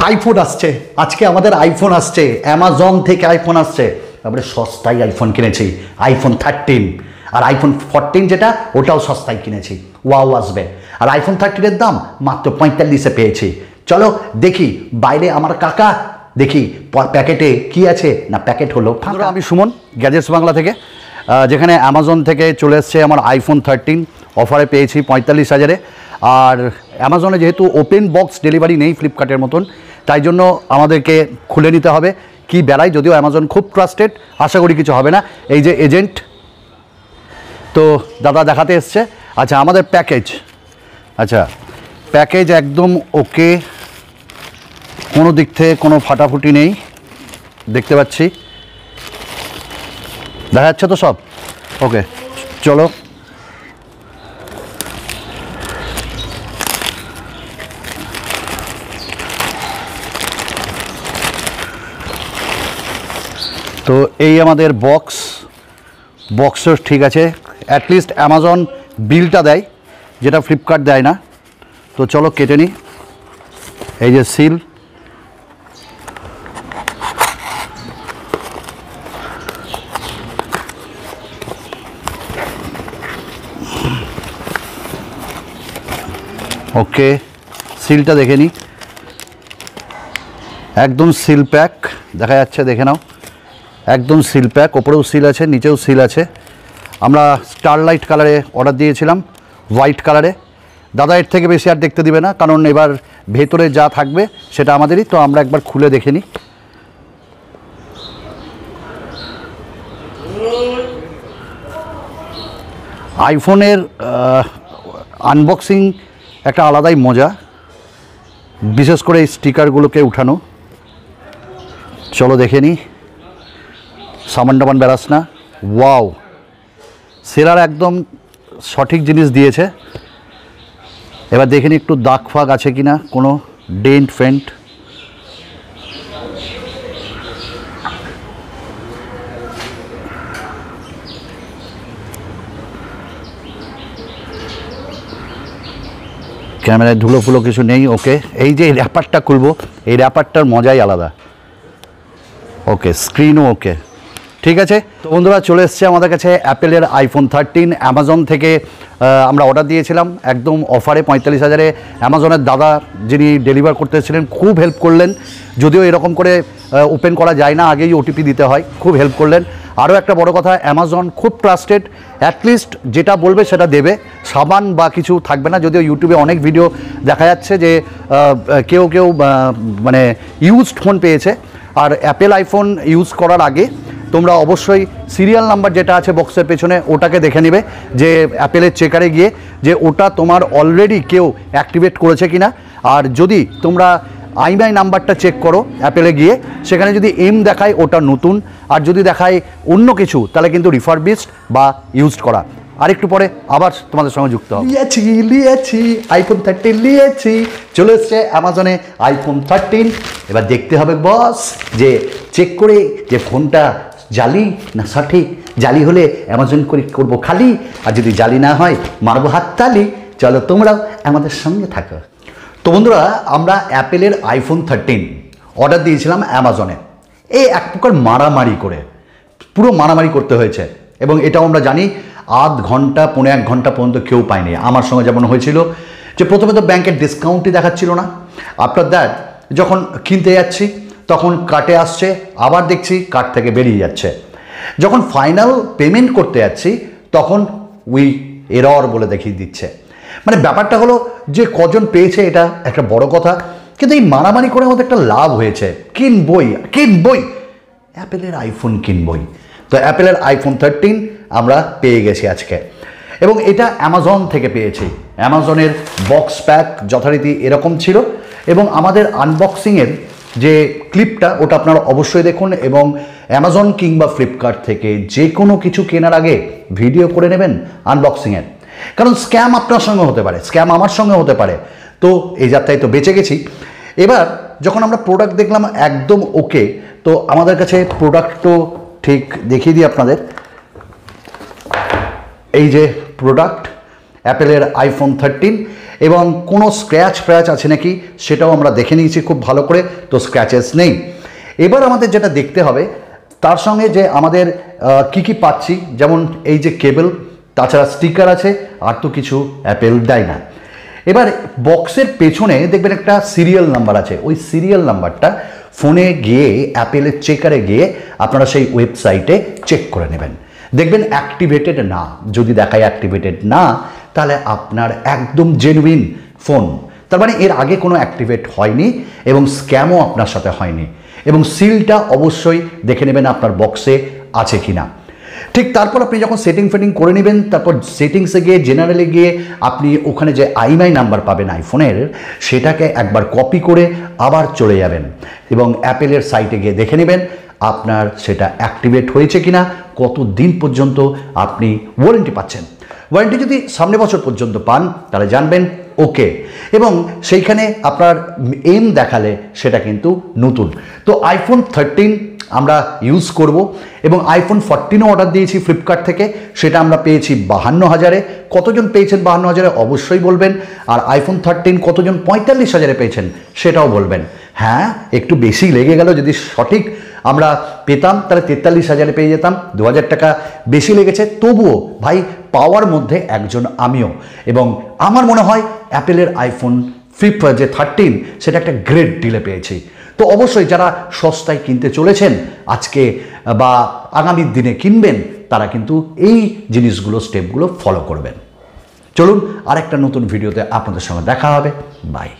IPhone আসছে, আজকে আমাদের আইফোন আসছে, অ্যামাজন থেকে আইফোন আসছে। তারপরে সস্তায় আইফোন কিনেছি, আইফোন 13। আর আইফোন 14 যেটা, ওটাও সস্তায় কিনেছি, ওয়াও আসবে। আর আইফোন 13-এর দাম মাত্র 45-এ পেয়েছি। চলো দেখি বাইরে আমার কাকা, দেখি প্যাকেটে কি আছে। না প্যাকেট হলো ফাঁকা। আমি সুমন, গ্যাজেটস বাংলা থেকে, যেখানে অ্যামাজন থেকে চলে এসছে আমার আইফোন 13, অফারে পেয়েছি 45,000-এ। আর অ্যামাজনে যেহেতু ওপেন বক্স ডেলিভারি নেই ফ্লিপকার্টের মতন, তাই জন্য আমাদেরকে খুলে নিতে হবে। কি বেলায়, যদিও অ্যামাজন খুব ট্রাস্টেড, আশা করি কিছু হবে না। এই যে এজেন্ট, তো দাদা দেখাতে এসছে। আচ্ছা আমাদের প্যাকেজ, আচ্ছা প্যাকেজ একদম ওকে, কোনো দিক থেকে কোনো ফাটাফুটি নেই, দেখতে পাচ্ছি, দেখা যাচ্ছে তো সব ওকে। চলো তো এই আমাদের বক্সও ঠিক আছে, অ্যাটলিস্ট অ্যামাজন বিলটা দেয়, যেটা ফ্লিপকার্ট দেয় না। তো চলো কেটে নিই। এই যে সিল, ওকে, সিলটা দেখে নিই, একদম সিল প্যাক দেখা যাচ্ছে, দেখে নাও, একদম সিল প্যাক, ওপরেও সিল আছে, নিচেও সিল আছে। আমরা স্টারলাইট কালারে অর্ডার দিয়েছিলাম, হোয়াইট কালারে। দাদা এর থেকে বেশি আর দেখতে দিবে না, কারণ এবার ভেতরে যা থাকবে সেটা আমাদেরই। তো আমরা একবার খুলে দেখে নিই। আইফোনের আনবক্সিং একটা আলাদাই মজা, বিশেষ করে এই স্টিকারগুলোকে উঠানো। চলো দেখে নিই, সামান টামান বেরাস না। ওয়াও, সেরার একদম সঠিক জিনিস দিয়েছে। এবার দেখে নিই একটু দাগ ফাগ আছে কিনা, কোনো ডেন্ট ফেন্ট। ক্যামেরায় ধুলো ফুলো কিছু নেই, ওকে। এই যে র্যাপারটা খুলবো, এই র্যাপারটার মজাই আলাদা। ওকে, স্ক্রিনও ওকে, ঠিক আছে। তো বন্ধুরা চলে এসছে আমাদের কাছে অ্যাপেলের আইফোন 13, অ্যামাজন থেকে আমরা অর্ডার দিয়েছিলাম একদম অফারে 45,000-এ। অ্যামাজনের দাদা যিনি ডেলিভার করতে এসেছিলেন খুব হেল্প করলেন, যদিও এরকম করে ওপেন করা যায় না, আগেই ওটিপি দিতে হয়, খুব হেল্প করলেন। আরও একটা বড় কথা, অ্যামাজন খুব ট্রাস্টেড, অ্যাটলিস্ট যেটা বলবে সেটা দেবে, সাবান বা কিছু থাকবে না। যদিও ইউটিউবে অনেক ভিডিও দেখা যাচ্ছে যে কেউ মানে ইউজড ফোন পেয়েছে। আর অ্যাপেল আইফোন ইউজ করার আগে তোমরা অবশ্যই সিরিয়াল নাম্বার যেটা আছে বক্সের পেছনে, ওটাকে দেখে নেবে যে অ্যাপেলের চেকারে গিয়ে যে ওটা তোমার অলরেডি কেউ অ্যাক্টিভেট করেছে কিনা। আর যদি তোমরা আইএমআই নাম্বারটা চেক করো অ্যাপেলে গিয়ে, সেখানে যদি এম দেখায় ওটা নতুন, আর যদি দেখায় অন্য কিছু তাহলে কিন্তু রিফারবিশড বা ইউজড করা। আরেকটু পরে আবার তোমাদের সঙ্গে যুক্ত হবে। লিয়েছি আইফোন 13 লিয়েছি, চলে এসছে অ্যামাজনে আইফোন 13। এবার দেখতে হবে বস যে চেক করে যে ফোনটা জালি না সঠিক। জালি হলে অ্যামাজন করবো খালি, আর যদি জালি না হয় মারবো হাততালি। চলো তোমরাও আমাদের সঙ্গে থাকো। তো বন্ধুরা, আমরা অ্যাপেলের আইফোন 13 অর্ডার দিয়েছিলাম অ্যামাজনে। এই এক প্রকার মারামারি করে, পুরো মারামারি করতে হয়েছে। এবং এটাও আমরা জানি আধ ঘন্টা 1.5 ঘন্টা পর্যন্ত কেউ পায়নি। আমার সঙ্গে যেমন হয়েছিল যে প্রথমে তো ব্যাংকের ডিসকাউন্টই দেখাচ্ছিল না, আফটার দ্যাট যখন কিনতে যাচ্ছি তখন কার্টে আসছে, আবার দেখছি কার্ট থেকে বেরিয়ে যাচ্ছে। যখন ফাইনাল পেমেন্ট করতে যাচ্ছি তখন এরর বলে দেখিয়ে দিচ্ছে। মানে ব্যাপারটা হলো যে কজন পেয়েছে এটা একটা বড় কথা, কিন্তু এই মারামারি করে আমাদের একটা লাভ হয়েছে, কিনবই অ্যাপেলের আইফোন কিনবই। তো অ্যাপেলের আইফোন 13 আমরা পেয়ে গেছি আজকে, এবং এটা অ্যামাজন থেকে পেয়েছি। অ্যামাজনের বক্স প্যাক যথারীতি এরকম ছিল, এবং আমাদের আনবক্সিংয়ের যে ক্লিপটা ওটা আপনারা অবশ্যই দেখুন। এবং অ্যামাজন কিংবা ফ্লিপকার্ট থেকে যে কোনো কিছু কেনার আগে ভিডিও করে নেবেন আনবক্সিংয়ের, কারণ স্ক্যাম আপনার সঙ্গে হতে পারে, স্ক্যাম আমার সঙ্গে হতে পারে। তো এই যাত্রায় তো বেঁচে গেছি। এবার যখন আমরা প্রোডাক্ট দেখলাম একদম ওকে, তো আমাদের কাছে প্রোডাক্টও ঠিক দেখিয়ে দিই আপনাদের। এই যে প্রোডাক্ট অ্যাপেলের আইফোন 13, এবং কোনো স্ক্র্যাচ ফ্র্যাচ আছে নাকি সেটাও আমরা দেখে নিয়েছি খুব ভালো করে, তো স্ক্র্যাচেস নেই। এবার আমাদের যেটা দেখতে হবে তার সঙ্গে যে আমাদের কি কি পাচ্ছি, যেমন এই যে কেবল, তাছাড়া স্টিকার আছে, আর তো কিছু অ্যাপেল দেয় না। এবার বক্সের পেছনে দেখবেন একটা সিরিয়াল নাম্বার আছে, ওই সিরিয়াল নাম্বারটা ফোনে গিয়ে অ্যাপেলের চেকারে গিয়ে আপনারা সেই ওয়েবসাইটে চেক করে নেবেন, দেখবেন অ্যাক্টিভেটেড না। যদি দেখায় অ্যাক্টিভেটেড না, তাহলে আপনার একদম জেনুইন ফোন, তার মানে এর আগে কোনো অ্যাক্টিভেট হয়নি এবং স্ক্যামও আপনার সাথে হয়নি। এবং সিলটা অবশ্যই দেখে নেবেন আপনার বক্সে আছে কি না। ঠিক তারপর আপনি যখন সেটিং ফেটিং করে নেবেন, তারপর সেটিংসে গিয়ে জেনারেলে গিয়ে আপনি ওখানে যে IMEI নাম্বার পাবেন আইফোনের, সেটাকে একবার কপি করে আবার চলে যাবেন এবং অ্যাপেলের সাইটে গিয়ে দেখে নেবেন আপনার সেটা অ্যাক্টিভেট হয়েছে কিনা, কত দিন পর্যন্ত আপনি ওয়ারেন্টি পাচ্ছেন। ওয়ারেন্টি যদি সামনে বছর পর্যন্ত পান তাহলে জানবেন ওকে, এবং সেইখানে আপনার দেখালে সেটা কিন্তু নতুন। তো আইফোন 13 আমরা ইউজ করব এবং আইফোন 14ও অর্ডার দিয়েছি ফ্লিপকার্ট থেকে, সেটা আমরা পেয়েছি 52,000-এ। কতজন পেয়েছেন 52,000-এ অবশ্যই বলবেন, আর আইফোন 13 কতজন 45,000-এ পেয়েছেন সেটাও বলবেন। হ্যাঁ, একটু বেশি লেগে গেল, যদি সঠিক আমরা পেতাম তাহলে 43,000-এ পেয়ে যেতাম, 2,000 টাকা বেশি লেগেছে। তবুও ভাই, পাওয়ার মধ্যে একজন আমিও, এবং আমার মনে হয় অ্যাপেলের আইফোন যে 13 সেটা একটা গ্রেট ডিলে পেয়েছি। তো অবশ্যই যারা সস্তায় কিনতে চলেছেন আজকে বা আগামী দিনে কিনবেন, তারা কিন্তু এই জিনিসগুলো, স্টেপগুলো ফলো করবেন। চলুন আরেকটা নতুন ভিডিওতে আপনাদের সঙ্গে দেখা হবে। বাই।